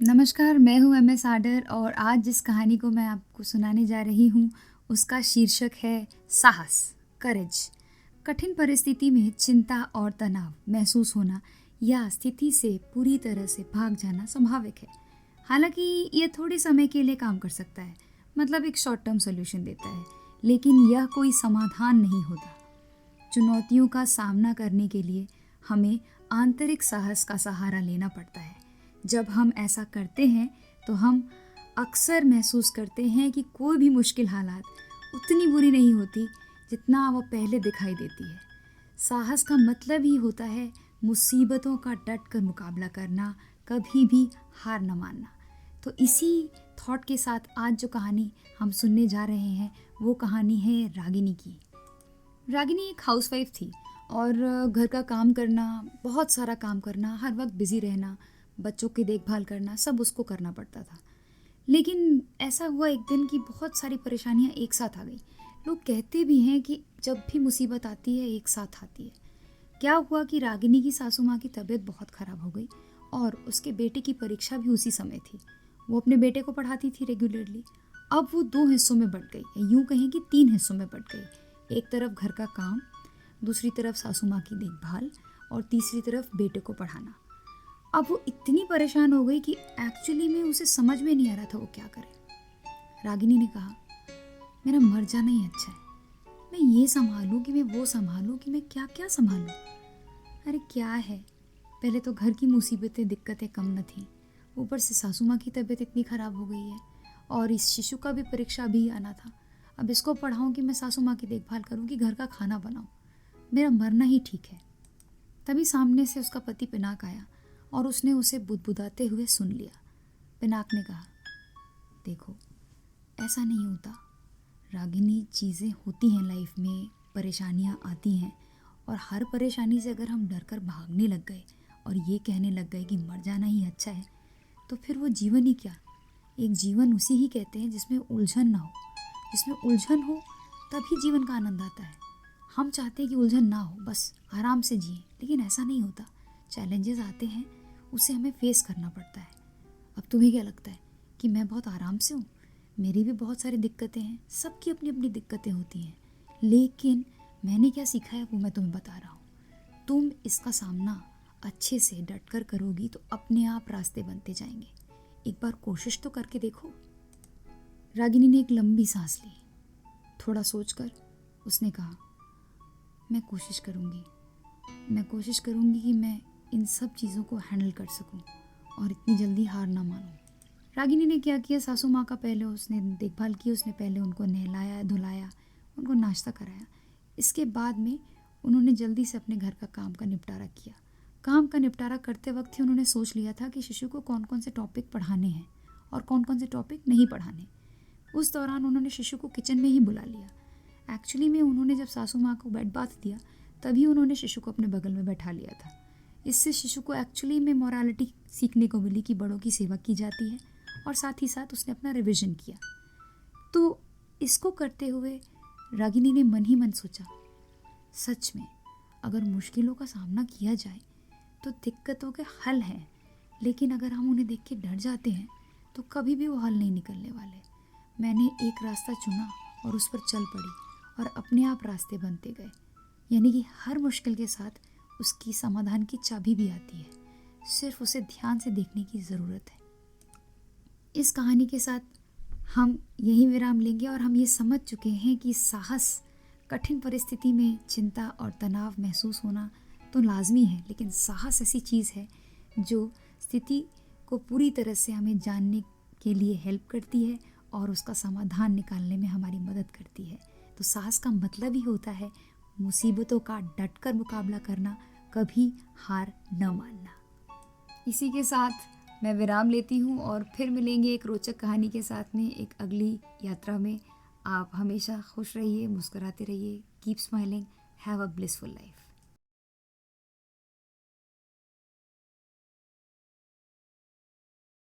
नमस्कार, मैं हूँ एमएस आडर और आज जिस कहानी को मैं आपको सुनाने जा रही हूँ उसका शीर्षक है साहस, करेज। कठिन परिस्थिति में चिंता और तनाव महसूस होना या स्थिति से पूरी तरह से भाग जाना स्वाभाविक है। हालांकि ये थोड़े समय के लिए काम कर सकता है, मतलब एक शॉर्ट टर्म सॉल्यूशन देता है, लेकिन यह कोई समाधान नहीं होता। चुनौतियों का सामना करने के लिए हमें आंतरिक साहस का सहारा लेना पड़ता है। जब हम ऐसा करते हैं तो हम अक्सर महसूस करते हैं कि कोई भी मुश्किल हालात उतनी बुरी नहीं होती जितना वो पहले दिखाई देती है। साहस का मतलब ही होता है मुसीबतों का डट कर मुकाबला करना, कभी भी हार न मानना। तो इसी थॉट के साथ आज जो कहानी हम सुनने जा रहे हैं वो कहानी है रागिनी की। रागिनी एक हाउसवाइफ थी और घर का काम करना, बहुत सारा काम करना, हर वक्त बिजी रहना, बच्चों की देखभाल करना, सब उसको करना पड़ता था। लेकिन ऐसा हुआ एक दिन कि बहुत सारी परेशानियां एक साथ आ गई। लोग कहते भी हैं कि जब भी मुसीबत आती है एक साथ आती है। क्या हुआ कि रागिनी की सासू माँ की तबीयत बहुत ख़राब हो गई और उसके बेटे की परीक्षा भी उसी समय थी। वो अपने बेटे को पढ़ाती थी रेगुलरली। अब वो 2 हिस्सों में बंट गई, यूँ कहें कि 3 हिस्सों में बंट गई। एक तरफ घर का काम, दूसरी तरफ सासू माँ की देखभाल और तीसरी तरफ बेटे को पढ़ाना। अब वो इतनी परेशान हो गई कि एक्चुअली में उसे समझ में नहीं आ रहा था वो क्या करे। रागिनी ने कहा, मेरा मर जाना ही अच्छा है। मैं ये संभालूं कि मैं वो संभालूं कि मैं क्या क्या संभालूं। अरे क्या है, पहले तो घर की मुसीबतें दिक्कतें कम न थी, ऊपर से सासू माँ की तबीयत इतनी ख़राब हो गई है और इस शिशु का भी परीक्षा भी आना था। अब इसको पढ़ाऊँ कि मैं सासू माँ की देखभाल करूँ कि घर का खाना बनाऊँ। मेरा मरना ही ठीक है। तभी सामने से उसका पति पिनाक आया और उसने उसे बुदबुदाते हुए सुन लिया। पिनाक ने कहा, देखो ऐसा नहीं होता रागिनी, चीज़ें होती हैं लाइफ में, परेशानियाँ आती हैं और हर परेशानी से अगर हम डर कर भागने लग गए और ये कहने लग गए कि मर जाना ही अच्छा है, तो फिर वो जीवन ही क्या। एक जीवन उसी ही कहते हैं जिसमें उलझन ना हो। जिसमें उलझन हो तभी जीवन का आनंद आता है। हम चाहते हैं कि उलझन ना हो, बस आराम से जिए, लेकिन ऐसा नहीं होता। चैलेंजेस आते हैं, उसे हमें फेस करना पड़ता है। अब तुम्हें क्या लगता है कि मैं बहुत आराम से हूँ? मेरी भी बहुत सारी दिक्कतें हैं, सबकी अपनी अपनी दिक्कतें होती हैं, लेकिन मैंने क्या सीखा है वो मैं तुम्हें बता रहा हूँ। तुम इसका सामना अच्छे से डट कर करोगी तो अपने आप रास्ते बनते जाएंगे। एक बार कोशिश तो करके देखो। रागिनी ने एक लंबी सांस ली। थोड़ा सोचकर उसने कहा, मैं कोशिश करूँगी कि मैं इन सब चीज़ों को हैंडल कर सकूं और इतनी जल्दी हार ना मानूं। रागिनी ने क्या किया, सासू माँ का पहले उसने देखभाल की। उसने पहले उनको नहलाया, धुलाया, उनको नाश्ता कराया। इसके बाद में उन्होंने जल्दी से अपने घर का काम का निपटारा किया। काम का निपटारा करते वक्त ही उन्होंने सोच लिया था कि शिशु को कौन कौन से टॉपिक पढ़ाने हैं और कौन कौन से टॉपिक नहीं पढ़ाने। उस दौरान उन्होंने शिशु को किचन में ही बुला लिया। एक्चुअली में उन्होंने जब सासू माँ को बेड बाथ दिया तभी उन्होंने शिशु को अपने बगल में बैठा लिया था। इससे शिशु को एक्चुअली में मोरालिटी सीखने को मिली कि बड़ों की सेवा की जाती है, और साथ ही साथ उसने अपना रिवीजन किया। तो इसको करते हुए रागिनी ने मन ही मन सोचा, सच में अगर मुश्किलों का सामना किया जाए तो दिक्कतों के हल हैं, लेकिन अगर हम उन्हें देख के डर जाते हैं तो कभी भी वो हल नहीं निकलने वाले। मैंने एक रास्ता चुना और उस पर चल पड़ी और अपने आप रास्ते बनते गए। यानी कि हर मुश्किल के साथ उसकी समाधान की चाबी भी आती है, सिर्फ उसे ध्यान से देखने की ज़रूरत है। इस कहानी के साथ हम यही विराम लेंगे और हम ये समझ चुके हैं कि साहस, कठिन परिस्थिति में चिंता और तनाव महसूस होना तो लाजमी है, लेकिन साहस ऐसी चीज़ है जो स्थिति को पूरी तरह से हमें जानने के लिए हेल्प करती है और उसका समाधान निकालने में हमारी मदद करती है। तो साहस का मतलब ही होता है मुसीबतों का डटकर मुकाबला करना, कभी हार न मानना। इसी के साथ मैं विराम लेती हूँ और फिर मिलेंगे एक रोचक कहानी के साथ में एक अगली यात्रा में। आप हमेशा खुश रहिए, मुस्कुराते रहिए, keep smiling, have a blissful life.